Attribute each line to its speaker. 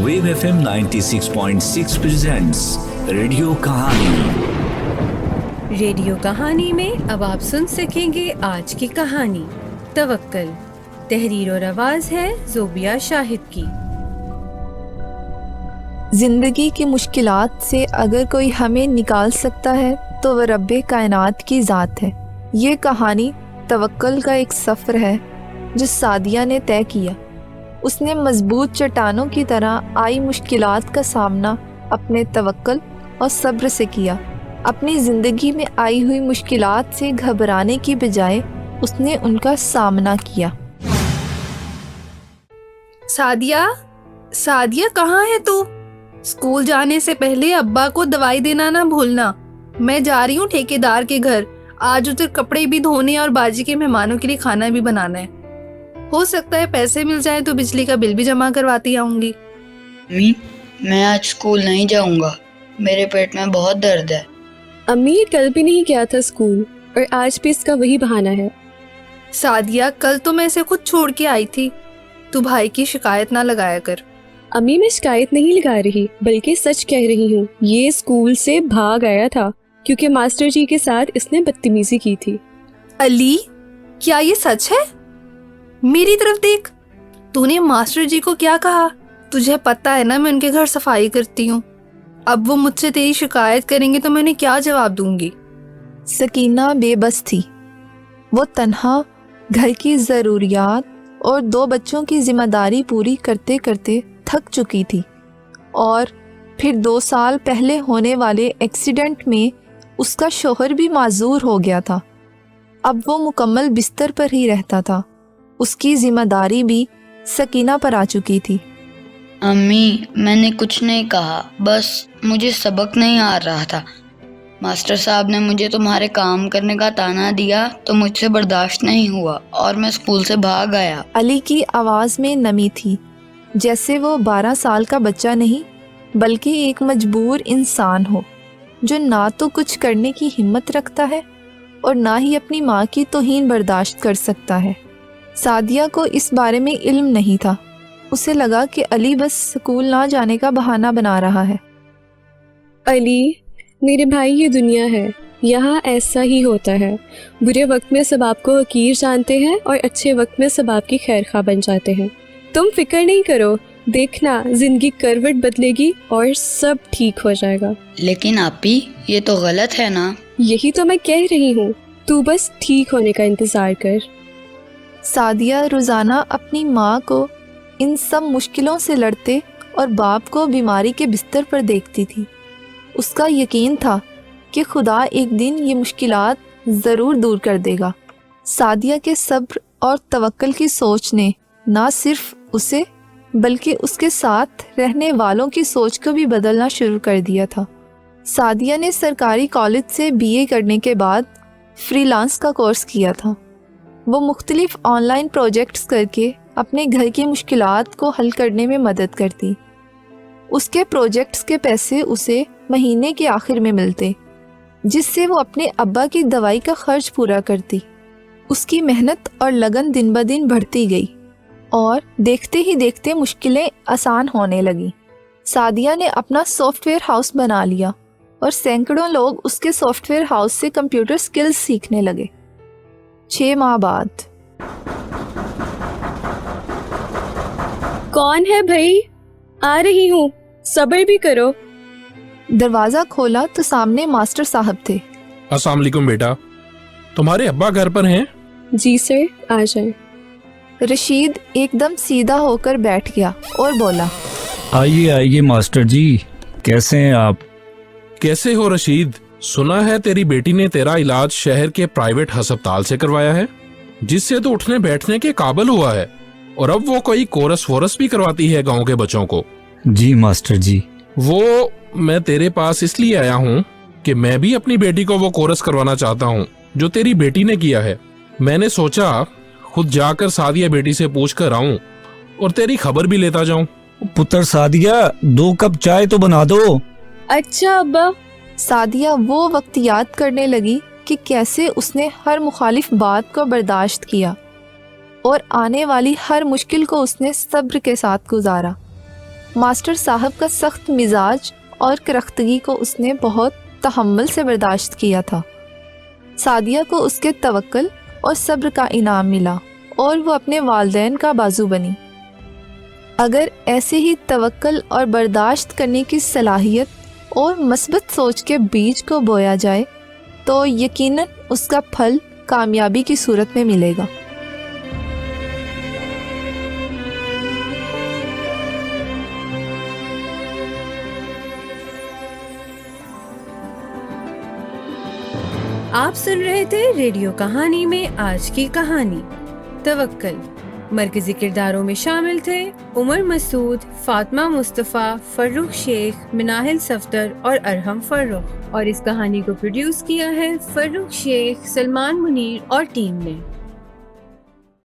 Speaker 1: Wave FM 96.6 presents radio कहानी।
Speaker 2: Radio कहानी में अब आप सुन सकेंगे आज की कहानी तवक्कल। तहरीर और आवाज है ज़ोबिया शाहिद की।
Speaker 3: जिंदगी की मुश्किलात से अगर कोई हमें निकाल सकता है तो वह रब्बे कायनात की ज़ात है। ये कहानी तवक्कल का एक सफ़र है जो सादिया ने तय किया। उसने मजबूत चट्टानों की तरह आई मुश्किलात का सामना अपने तवक्कल और सब्र से किया। अपनी ज़िंदगी में आई हुई मुश्किलात से घबराने की बजाय उसने उनका सामना किया।
Speaker 4: सादिया कहाँ है तू? स्कूल जाने से पहले अब्बा को दवाई देना ना भूलना। मैं जा रही हूँ ठेकेदार के घर। आज उधर कपड़े भी धोने और बाजी के मेहमानों के लिए खाना भी बनाना है। हो सकता है पैसे मिल जाए तो बिजली का बिल भी जमा करवाती आऊंगी।
Speaker 5: अम्मी, मैं आज स्कूल नहीं जाऊंगा। मेरे पेट में बहुत दर्द है।
Speaker 6: अम्मी, कल भी नहीं गया था स्कूल और आज भी इसका वही बहाना है।
Speaker 4: सादिया, कल तो मैं इसे खुद छोड़ के आई थी। तू भाई की शिकायत ना लगाया कर।
Speaker 6: अम्मी, मैं शिकायत नहीं लगा रही बल्कि सच कह रही हूँ। ये स्कूल से भाग आया था क्योंकि मास्टर जी के साथ इसने बदतमीजी की थी।
Speaker 4: अली, क्या ये सच है? मेरी तरफ देख। तूने मास्टर जी को क्या कहा? तुझे पता है ना मैं उनके घर सफाई करती हूँ। अब वो मुझसे तेरी शिकायत करेंगे तो मैंने क्या जवाब दूंगी?
Speaker 3: सकीना बेबस थी। वो तन्हा घर की ज़रूरियात और 2 बच्चों की जिम्मेदारी पूरी करते करते थक चुकी थी और फिर 2 साल पहले होने वाले एक्सीडेंट में उसका शौहर भी माजूर हो गया था। अब वो मुकम्मल बिस्तर पर ही रहता था। उसकी जिम्मेदारी भी सकीना पर आ चुकी थी।
Speaker 5: अम्मी, मैंने कुछ नहीं कहा, बस मुझे सबक नहीं आ रहा था। मास्टर साहब ने मुझे तुम्हारे काम करने का ताना दिया तो मुझसे बर्दाश्त नहीं हुआ और मैं स्कूल से भाग आया।
Speaker 3: अली की आवाज़ में नमी थी, जैसे वो 12 साल का बच्चा नहीं बल्कि एक मजबूर इंसान हो जो ना तो कुछ करने की हिम्मत रखता है और ना ही अपनी माँ की तौहीन बर्दाश्त कर सकता है। सादिया को इस बारे में इल्म नहीं था। उसे लगा कि अली बस स्कूल ना जाने का बहाना बना रहा है।
Speaker 6: अली, मेरे भाई, ये दुनिया है, यहाँ ऐसा ही होता है। बुरे वक्त में सब आपको हकीर जानते हैं और अच्छे वक्त में सब आपकी खैरखा बन जाते हैं। तुम फिक्र नहीं करो, देखना जिंदगी करवट बदलेगी और सब ठीक हो जाएगा।
Speaker 5: लेकिन आपी, ये तो गलत है ना?
Speaker 6: यही तो मैं कह रही हूँ, तू बस ठीक होने का इंतजार कर।
Speaker 3: सादिया रोज़ाना अपनी माँ को इन सब मुश्किलों से लड़ते और बाप को बीमारी के बिस्तर पर देखती थी। उसका यकीन था कि खुदा एक दिन ये मुश्किलात ज़रूर दूर कर देगा। सादिया के सब्र और तवक्कल की सोच ने ना सिर्फ उसे बल्कि उसके साथ रहने वालों की सोच को भी बदलना शुरू कर दिया था। सादिया ने सरकारी कॉलेज से BA करने के बाद फ्रीलांस का कोर्स किया था। वो मुख्तलिफ ऑनलाइन प्रोजेक्ट्स करके अपने घर की मुश्किलात को हल करने में मदद करती। उसके प्रोजेक्ट्स के पैसे उसे महीने के आखिर में मिलते, जिससे वो अपने अब्बा की दवाई का खर्च पूरा करती। उसकी मेहनत और लगन दिन ब दिन बढ़ती गई और देखते ही देखते मुश्किलें आसान होने लगी। सादिया ने अपना सॉफ्टवेयर हाउस बना लिया और सैकड़ों लोग उसके सॉफ्टवेयर हाउस से कंप्यूटर स्किल्स सीखने लगे। 6 माह बाद।
Speaker 6: कौन है भाई? आ रही हूँ, सब्र भी करो।
Speaker 3: दरवाज़ा खोला तो सामने मास्टर साहब थे।
Speaker 7: अस्सलाम वालेकुम बेटा, तुम्हारे अब्बा घर पर हैं?
Speaker 6: जी सर, आ जाए।
Speaker 3: रशीद एकदम सीधा होकर बैठ गया और बोला,
Speaker 1: आइए आइए मास्टर जी, कैसे हैं आप?
Speaker 7: कैसे हो रशीद? सुना है तेरी बेटी ने तेरा इलाज शहर के प्राइवेट अस्पताल से करवाया है, जिससे तो उठने बैठने के काबिल हुआ है और अब वो कोई कोरस वोरस भी करवाती है गांव के बच्चों को।
Speaker 1: जी मास्टर जी।
Speaker 7: वो मैं तेरे पास इसलिए आया हूँ कि मैं भी अपनी बेटी को वो कोरस करवाना चाहता हूँ जो तेरी बेटी ने किया है। मैंने सोचा खुद जाकर सादिया बेटी से पूछ कर आऊं और तेरी खबर भी लेता जाऊं।
Speaker 1: पुत्र सादिया, 2 कप चाय तो बना दो।
Speaker 6: अच्छा अब्बा।
Speaker 3: सादिया वो वक्त याद करने लगी कि कैसे उसने हर मुखालिफ बात को बर्दाश्त किया और आने वाली हर मुश्किल को उसने सब्र के साथ गुजारा। ماسٹر صاحب کا سخت مزاج اور کرختگی کو اس نے بہت تحمل سے برداشت کیا تھا۔ سعدیہ کو اس کے توکل اور صبر کا انعام ملا اور وہ اپنے والدین کا بازو بنی۔ اگر ایسے ہی توکل اور برداشت کرنے کی صلاحیت اور مثبت سوچ کے بیج کو بویا جائے تو یقیناً اس کا پھل کامیابی کی صورت میں ملے گا۔
Speaker 2: آپ سن رہے تھے ریڈیو کہانی میں آج کی کہانی توکل۔ مرکزی کرداروں میں شامل تھے عمر مسعود، فاطمہ مصطفیٰ، فرخ شیخ، مناہل صفدر اور ارحم فرخ، اور اس کہانی کو پروڈیوس کیا ہے فرخ شیخ، سلمان منیر اور ٹیم نے۔